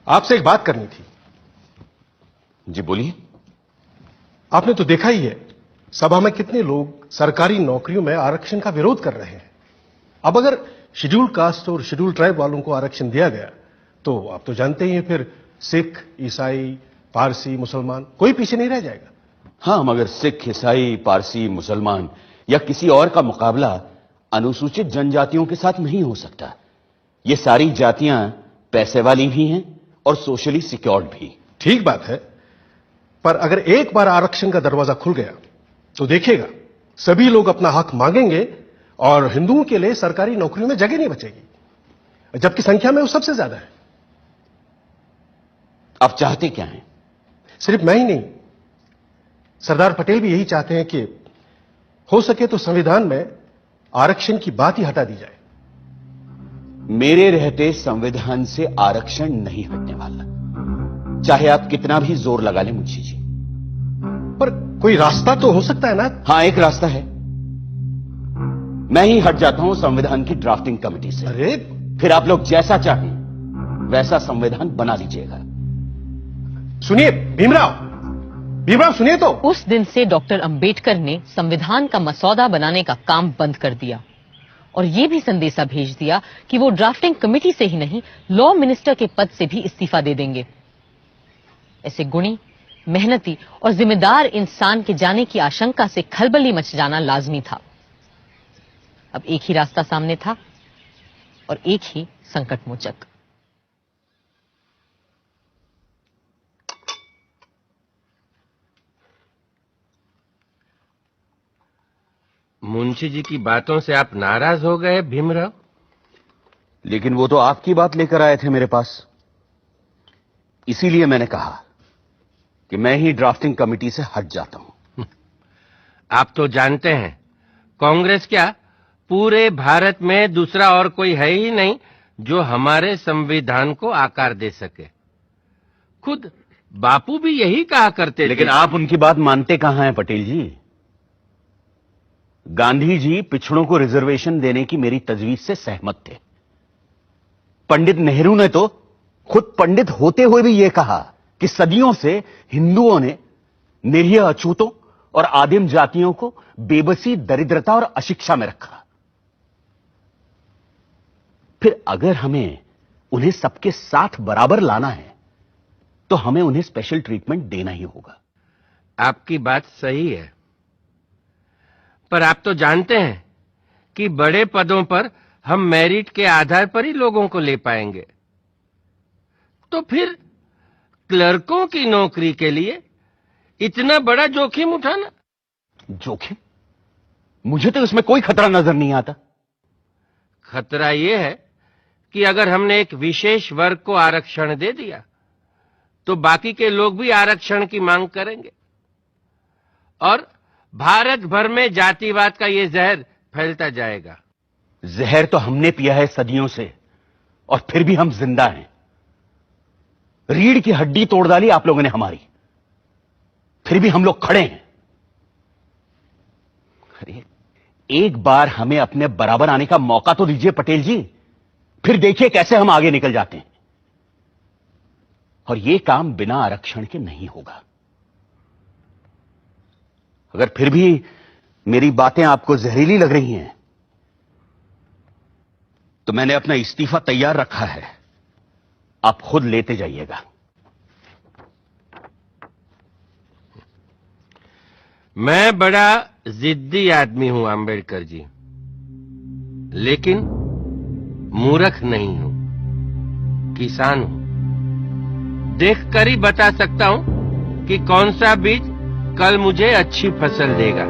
आपसे एक बात करनी थी। जी बोलिए। आपने तो देखा ही है सभा में कितने लोग सरकारी नौकरियों में आरक्षण का विरोध कर रहे हैं। अब अगर शेड्यूल कास्ट और शेड्यूल ट्राइब वालों को आरक्षण दिया गया तो आप तो जानते ही हैं फिर सिख, ईसाई, पारसी, मुसलमान कोई पीछे नहीं रह जाएगा। हाँ, मगर सिख, ईसाई, पारसी, मुसलमान या किसी और का मुकाबला अनुसूचित जनजातियों के साथ नहीं हो सकता। ये सारी जातियां पैसे वाली भी हैं और सोशली सिक्योर्ड भी। ठीक बात है, पर अगर एक बार आरक्षण का दरवाजा खुल गया तो देखिएगा सभी लोग अपना हक मांगेंगे और हिंदुओं के लिए सरकारी नौकरियों में जगह नहीं बचेगी, जबकि संख्या में वो सबसे ज्यादा है। आप चाहते क्या हैं? सिर्फ मैं ही नहीं, सरदार पटेल भी यही चाहते हैं कि हो सके तो संविधान में आरक्षण की बात ही हटा दी जाए। मेरे रहते संविधान से आरक्षण नहीं हटने वाला, चाहे आप कितना भी जोर लगा लें मुंशी जी। पर कोई रास्ता तो हो सकता है ना? हाँ, एक रास्ता है। मैं ही हट जाता हूं संविधान की ड्राफ्टिंग कमेटी से। अरे फिर आप लोग जैसा चाहें वैसा संविधान बना लीजिएगा। सुनिए भीमराव सुनिए तो। उस दिन से डॉक्टर अंबेडकर ने संविधान का मसौदा बनाने का काम बंद कर दिया और ये भी संदेशा भेज दिया कि वो ड्राफ्टिंग कमेटी से ही नहीं, लॉ मिनिस्टर के पद से भी इस्तीफा दे देंगे। ऐसे गुणी, मेहनती और जिम्मेदार इंसान के जाने की आशंका से खलबली मच जाना लाजमी था। अब एक ही रास्ता सामने था और एक ही संकटमोचक। मुंशी जी की बातों से आप नाराज हो गए भीमराव? लेकिन वो तो आपकी बात लेकर आए थे मेरे पास, इसीलिए मैंने कहा कि मैं ही ड्राफ्टिंग कमेटी से हट जाता हूं। आप तो जानते हैं कांग्रेस क्या, पूरे भारत में दूसरा और कोई है ही नहीं जो हमारे संविधान को आकार दे सके। खुद बापू भी यही कहा करते थे। लेकिन आप उनकी बात मानते कहां हैं पटेल जी? गांधी जी पिछड़ों को रिजर्वेशन देने की मेरी तजवीज से सहमत थे। पंडित नेहरू ने तो खुद पंडित होते हुए भी यह कहा कि सदियों से हिंदुओं ने निरीह अछूतों और आदिम जातियों को बेबसी, दरिद्रता और अशिक्षा में रखा। फिर अगर हमें उन्हें सबके साथ बराबर लाना है तो हमें उन्हें स्पेशल ट्रीटमेंट देना ही होगा। आपकी बात सही है, पर आप तो जानते हैं कि बड़े पदों पर हम मेरिट के आधार पर ही लोगों को ले पाएंगे। तो फिर क्लर्कों की नौकरी के लिए इतना बड़ा जोखिम उठाना? जोखिम? मुझे तो इसमें कोई खतरा नजर नहीं आता। खतरा यह है कि अगर हमने एक विशेष वर्ग को आरक्षण दे दिया तो बाकी के लोग भी आरक्षण की मांग करेंगे और भारत भर में जातिवाद का यह जहर फैलता जाएगा। जहर तो हमने पिया है सदियों से और फिर भी हम जिंदा हैं। रीढ़ की हड्डी तोड़ डाली आप लोगों ने हमारी, फिर भी हम लोग खड़े हैं। अरे एक बार हमें अपने बराबर आने का मौका तो दीजिए पटेल जी, फिर देखिए कैसे हम आगे निकल जाते हैं। और यह काम बिना आरक्षण के नहीं होगा। अगर फिर भी मेरी बातें आपको जहरीली लग रही हैं तो मैंने अपना इस्तीफा तैयार रखा है, आप खुद लेते जाइएगा। मैं बड़ा जिद्दी आदमी हूं अंबेडकर जी, लेकिन मूर्ख नहीं हूं, किसान हूं। देखकर ही बता सकता हूं कि कौन सा बीज कल मुझे अच्छी फसल देगा।